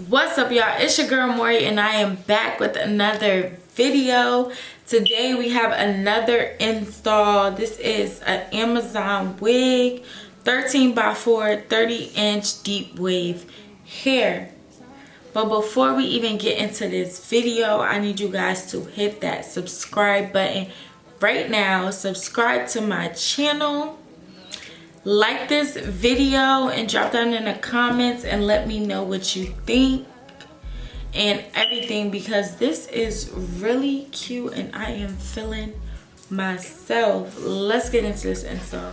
What's up, y'all? It's your girl Maury, and I am back with another video. Today we have another install. This is an Amazon wig, 13 by 4 30-inch deep wave hair. But before we even get into this video, I need you guys to hit that subscribe button right now. Subscribe to my channel. Like this video and drop down in the comments and let me know what you think and everything, because this is really cute and I am feeling myself. Let's get into this install.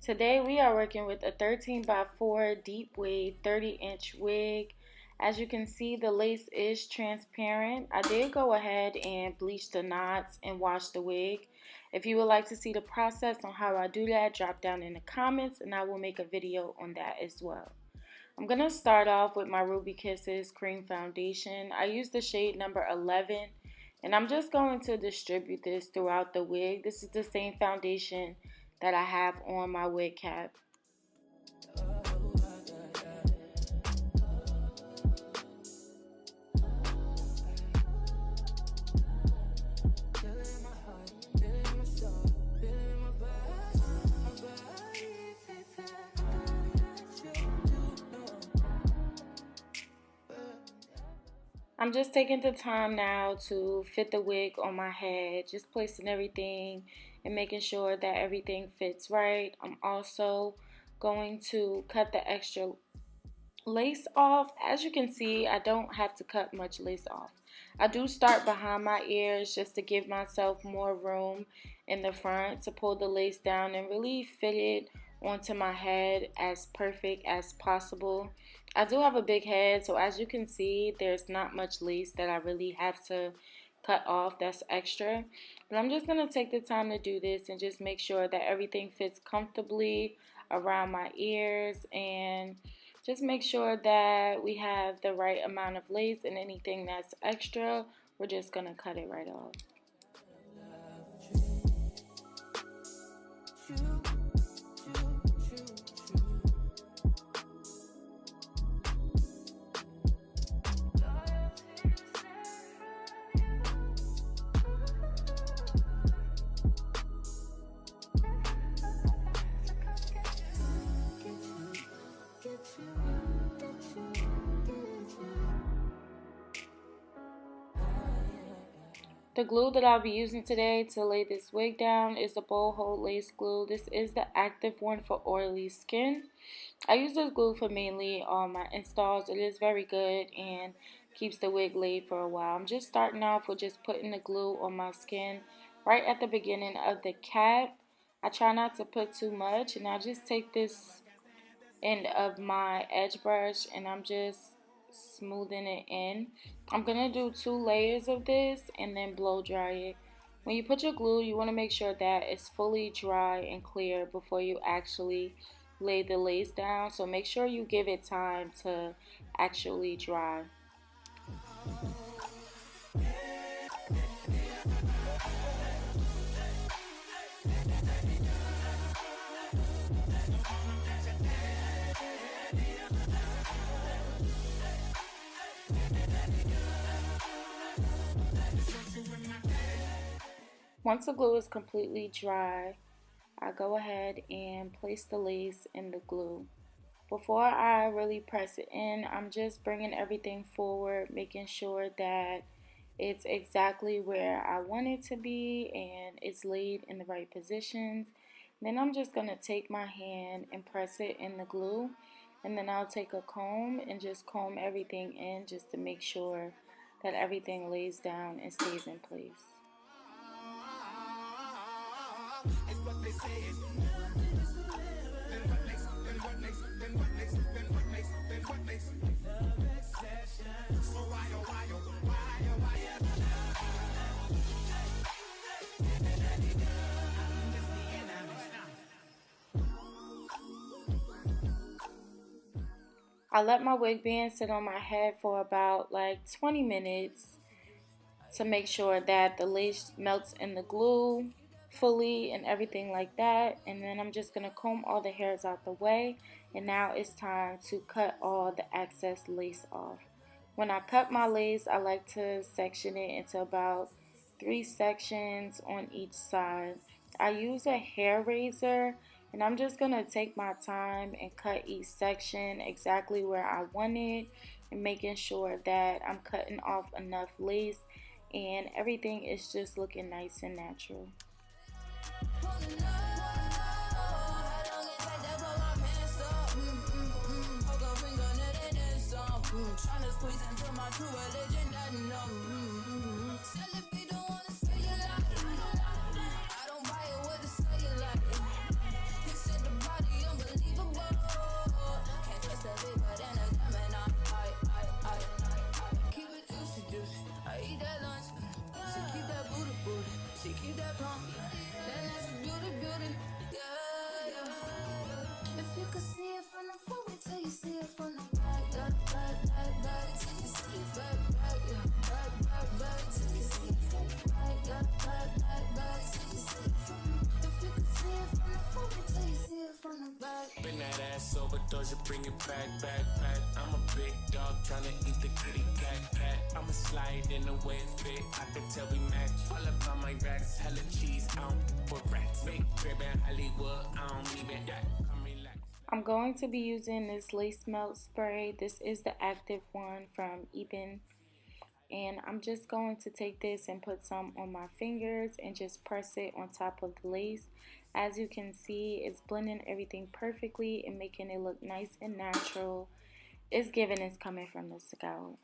Today we are working with a 13 by 4 deep wave 30-inch wig. As you can see, the lace is transparent. I did go ahead and bleach the knots and wash the wig. If you would like to see the process on how I do that, drop down in the comments and I will make a video on that as well. I'm going to start off with my Ruby Kisses cream foundation. I use the shade number 11 and I'm just going to distribute this throughout the wig. This is the same foundation that I have on my wig cap. I'm just taking the time now to fit the wig on my head, just placing everything and making sure that everything fits right. I'm also going to cut the extra lace off. As you can see, I don't have to cut much lace off. I do start behind my ears just to give myself more room in the front to pull the lace down and really fit it onto my head as perfect as possible. I do have a big head, so as you can see, there's not much lace that I really have to cut off that's extra. But I'm just going to take the time to do this and just make sure that everything fits comfortably around my ears, and just make sure that we have the right amount of lace, and anything that's extra, we're just going to cut it right off. The glue that I'll be using today to lay this wig down is the Bowl Hold Lace Glue. This is the active one for oily skin. I use this glue for mainly all my installs. It is very good and keeps the wig laid for a while. I'm just starting off with just putting the glue on my skin right at the beginning of the cap. I try not to put too much, and I just take this end of my edge brush and I'm just smoothing it in. I'm gonna do 2 layers of this and then blow dry it. When you put your glue, you want to make sure that it's fully dry and clear before you actually lay the lace down. So make sure you give it time to actually dry. Once the glue is completely dry, I go ahead and place the lace in the glue. Before I really press it in, I'm just bringing everything forward, making sure that it's exactly where I want it to be and it's laid in the right positions. Then I'm just going to take my hand and press it in the glue, and then I'll take a comb and just comb everything in just to make sure that everything lays down and stays in place. I let my wig band sit on my head for about like 20 minutes to make sure that the lace melts in the glue fully and everything like that. And then I'm just going to comb all the hairs out the way. And now it's time to cut all the excess lace off. When I cut my lace, I like to section it into about 3 sections on each side. I use a hair razor, and I'm just going to take my time and cut each section exactly where I want it, and making sure that I'm cutting off enough lace and everything is just looking nice and natural. Tryna squeeze into my true religion that Celebrity don't wanna say you like I don't buy it with the cellulite. He said the body unbelievable. Can't trust a bigger than a Gemini. I keep it juicy. I eat that lunch. She keep that booty. She keep that pump. Then that's a beauty. Yeah. If you could see it from the front, wait till you see it from the back. Back till you see it back. Yeah. Back till you see it from the back. Back till you see it from the back. If you could see it from the front, wait till you see it from the back. Bring that ass over, Doja, bring it back. I'm a big dog tryna eat the kitty cat. I'ma slide in the way it fit. I can tell we match. All about my racks, hella cheese, I don't put rats. Big crib in Hollywood, I don't even come relax. I'm going to be using this lace melt spray. This is the active one from Ebin. And I'm just going to take this and put some on my fingers and just press it on top of the lace. As you can see, it's blending everything perfectly and making it look nice and natural. It's giving it's coming from the scalp.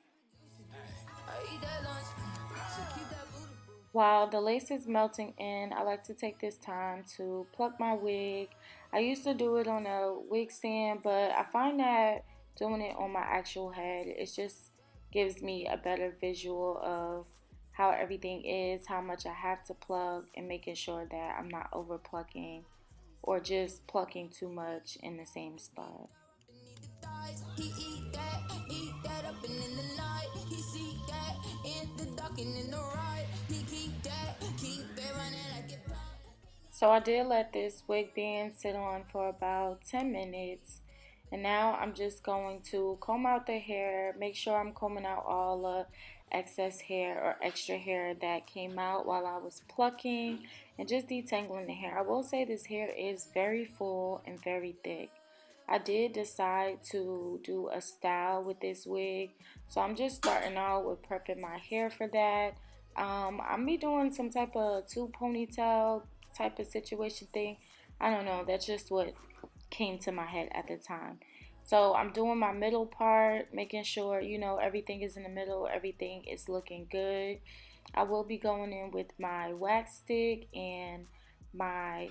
While the lace is melting in, I like to take this time to pluck my wig. I used to do it on a wig stand, but I find that doing it on my actual head, it just gives me a better visual of how everything is, how much I have to pluck, and making sure that I'm not over plucking or just plucking too much in the same spot. He eat that up and in the night. He see that in the dark and in the right. He keep it running like it. So I did let this wig band sit on for about 10 minutes. And now I'm just going to comb out the hair, make sure I'm combing out all the excess hair or extra hair that came out while I was plucking and just detangling the hair. I will say this hair is very full and very thick. I did decide to do a style with this wig, so I'm just starting out with prepping my hair for that. I'm be doing some type of 2 ponytail type of situation thing. I don't know, that's just what came to my head at the time. So I'm doing my middle part, making sure, you know, everything is in the middle, everything is looking good. I will be going in with my wax stick and my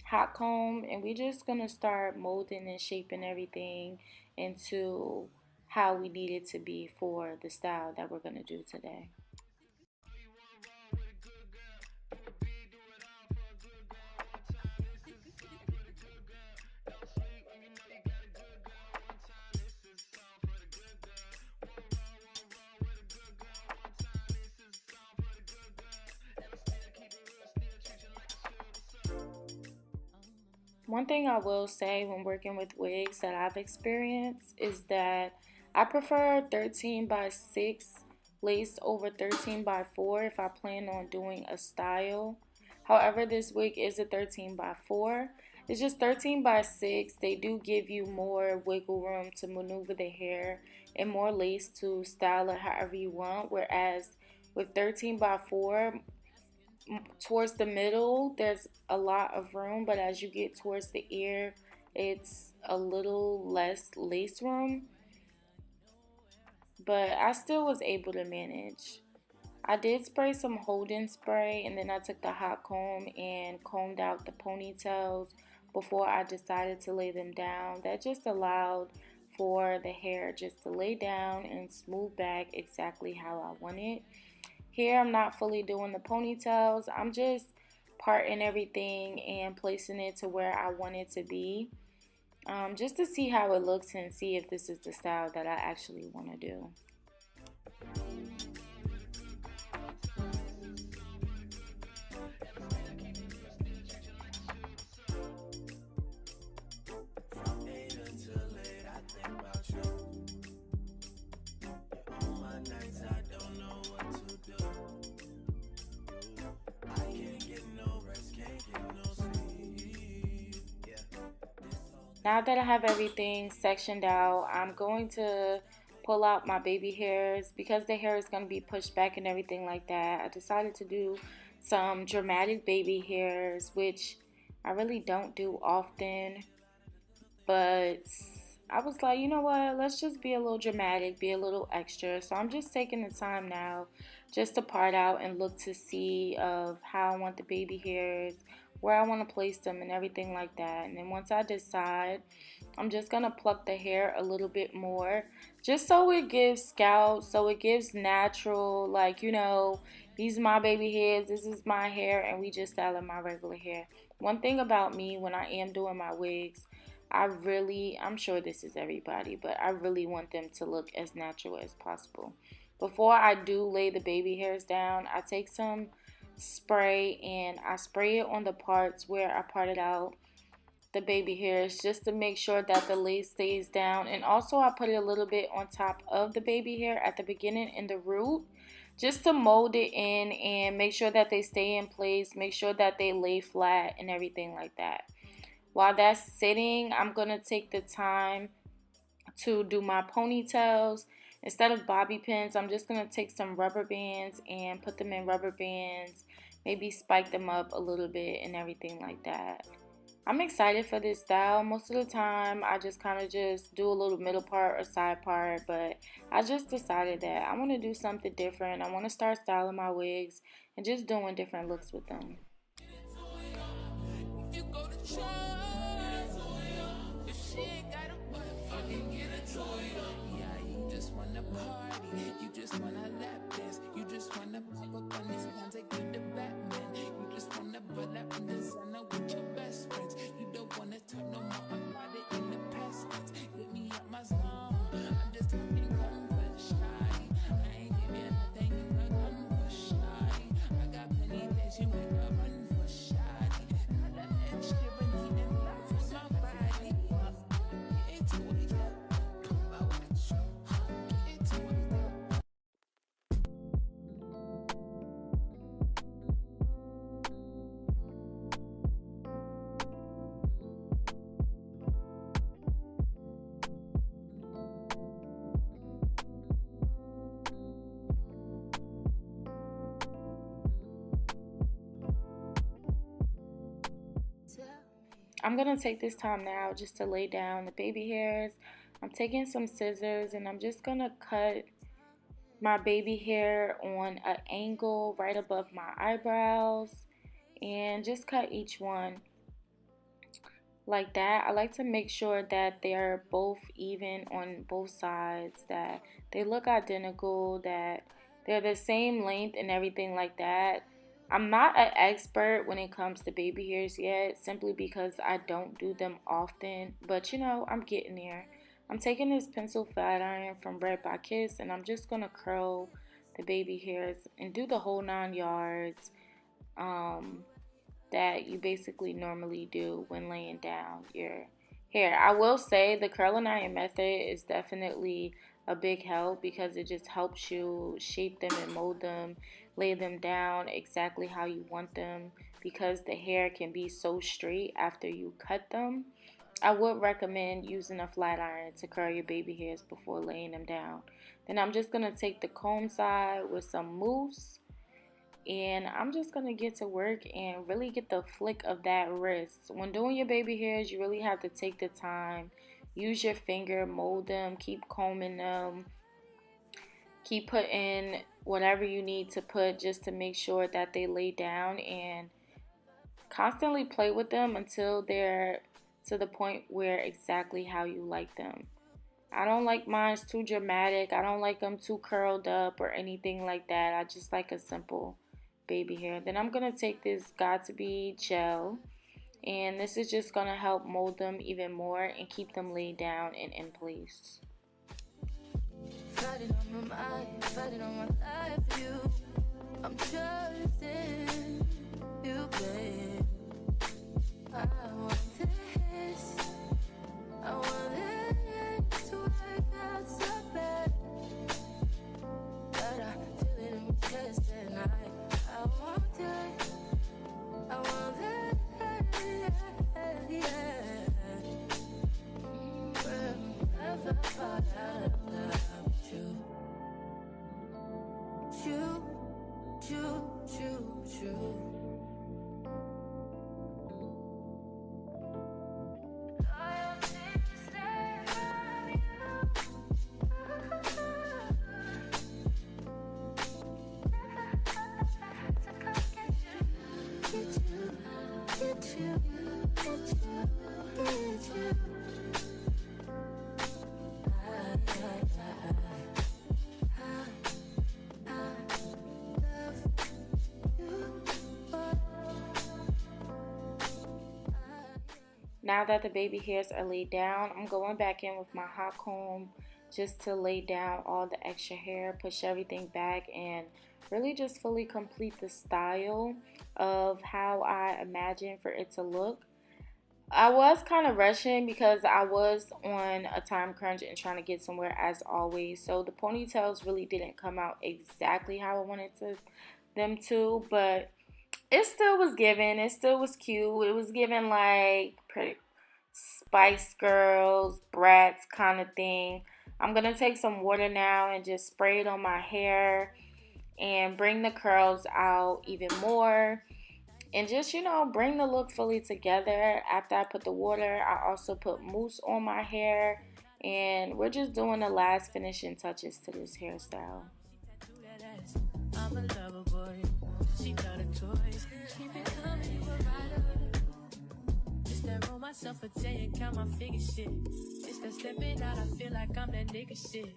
hot comb, and we're just gonna start molding and shaping everything into how we need it to be for the style that we're gonna do today. One thing I will say when working with wigs that I've experienced is that I prefer 13x6 lace over 13x4 if I plan on doing a style. However, this wig is a 13x4. It's just 13x6. They do give you more wiggle room to maneuver the hair and more lace to style it however you want. Whereas with 13x4, towards the middle there's a lot of room, but as you get towards the ear it's a little less lace room, but I still was able to manage. I did spray some holding spray, and then I took the hot comb and combed out the ponytails before I decided to lay them down. That just allowed for the hair just to lay down and smooth back exactly how I want it. Here I'm not fully doing the ponytails. I'm just parting everything and placing it to where I want it to be. Just to see how it looks and see if this is the style that I actually want to do. Now that I have everything sectioned out, I'm going to pull out my baby hairs because the hair is going to be pushed back and everything like that. I decided to do some dramatic baby hairs, which I really don't do often, but I was like, you know what, let's just be a little dramatic, be a little extra. So I'm just taking the time now just to part out and look to see of how I want the baby hairs, where I want to place them and everything like that. And then once I decide, I'm just gonna pluck the hair a little bit more just so it gives scalp, so it gives natural, like, you know, these are my baby hairs, this is my hair, and we just styling my regular hair. One thing about me when I am doing my wigs, I'm sure this is everybody, but I really want them to look as natural as possible. Before I do lay the baby hairs down, I take some spray and I spray it on the parts where I parted out the baby hairs just to make sure that the lace stays down. And also I put it a little bit on top of the baby hair at the beginning in the root just to mold it in and make sure that they stay in place, make sure that they lay flat and everything like that. While that's sitting, I'm going to take the time to do my ponytails. Instead of bobby pins, I'm just going to take some rubber bands and put them in rubber bands, maybe spike them up a little bit and everything like that. I'm excited for this style. Most of the time, I just kind of just do a little middle part or side part, but I just decided that I want to do something different. I want to start styling my wigs and just doing different looks with them. You just wanna lap dance, you just wanna pop up on these hands like you the Batman. You just wanna pull up in the sun with your best friends. You don't wanna talk no more about it in the past tense. Get me out my zone, I'm just talking comfort shy. I ain't give you nothing, you can come for shy. I got plenty things you make a run for shy. Got that extra and eating life with my body. Get into it, come about what you get into it. I'm going to take this time now just to lay down the baby hairs. I'm taking some scissors and I'm just going to cut my baby hair on an angle right above my eyebrows and just cut each one like that. I like to make sure that they're both even on both sides, that they look identical, that they're the same length and everything like that. I'm not an expert when it comes to baby hairs yet, simply because I don't do them often, but you know, I'm getting there. I'm taking this pencil flat iron from Imari.Akyyah and I'm just going to curl the baby hairs and do the whole 9 yards that you basically normally do when laying down your hair. I will say the curling iron method is definitely a big help because it just helps you shape them and mold them, lay them down exactly how you want them, because the hair can be so straight after you cut them. I would recommend using a flat iron to curl your baby hairs before laying them down. Then I'm just going to take the comb side with some mousse and I'm just going to get to work and really get the flick of that wrist. When doing your baby hairs, you really have to take the time. Use your finger, mold them, keep combing them, keep putting whatever you need to put just to make sure that they lay down, and constantly play with them until they're to the point where exactly how you like them. I don't like mine too dramatic. I don't like them too curled up or anything like that. I just like a simple baby hair. Then I'm going to take this Got2b gel, and this is just going to help mold them even more and keep them laid down and in place. Fighting on my mind, fighting on my life, you. I'm trusting you, babe. I want this. I want it to work out so bad. But I feel it in my chest and I want it. I want it, yeah. Now that the baby hairs are laid down, I'm going back in with my hot comb just to lay down all the extra hair, push everything back, and really just fully complete the style of how I imagine for it to look. I was kind of rushing because I was on a time crunch and trying to get somewhere as always. So the ponytails really didn't come out exactly how I wanted them to, but it still was giving. It still was cute. It was giving like pretty Spice Girls, Brats kind of thing. I'm going to take some water now and just spray it on my hair and bring the curls out even more. And just, bring the look fully together. After I put the water, I also put mousse on my hair. And we're just doing the last finishing touches to this hairstyle. I'm a lover boy. She got a choice. Keep it coming, you a rider. Just that roll myself a J and count my figure shit. Just that stepping out, I feel like I'm that nigga shit.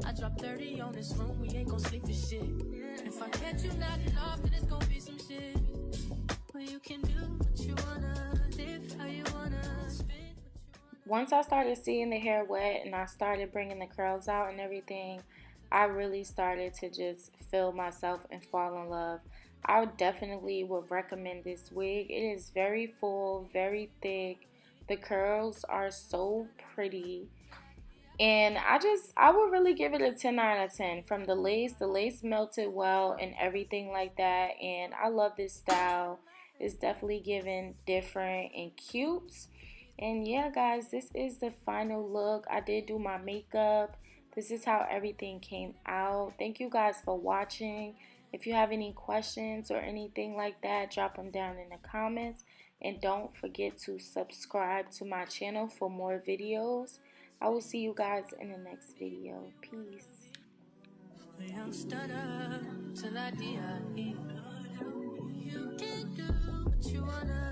I drop 30 on this room, we ain't gon' sleep for shit. If I catch you nodding off, then it's gon' be some shit. Well, you can do what you wanna, live how you wanna, spend what you wanna. Once I started seeing the hair wet and I started bringing the curls out and everything, I really started to just feel myself and fall in love. I definitely would recommend this wig. It is very full, very thick. The curls are so pretty. And I would really give it a 10 out of 10. From the lace melted well and everything like that. And I love this style. It's definitely giving different and cute. And yeah, guys, this is the final look. I did do my makeup. This is how everything came out. Thank you guys for watching. If you have any questions or anything like that, drop them down in the comments. And don't forget to subscribe to my channel for more videos. I will see you guys in the next video. Peace. You can do what you wanna.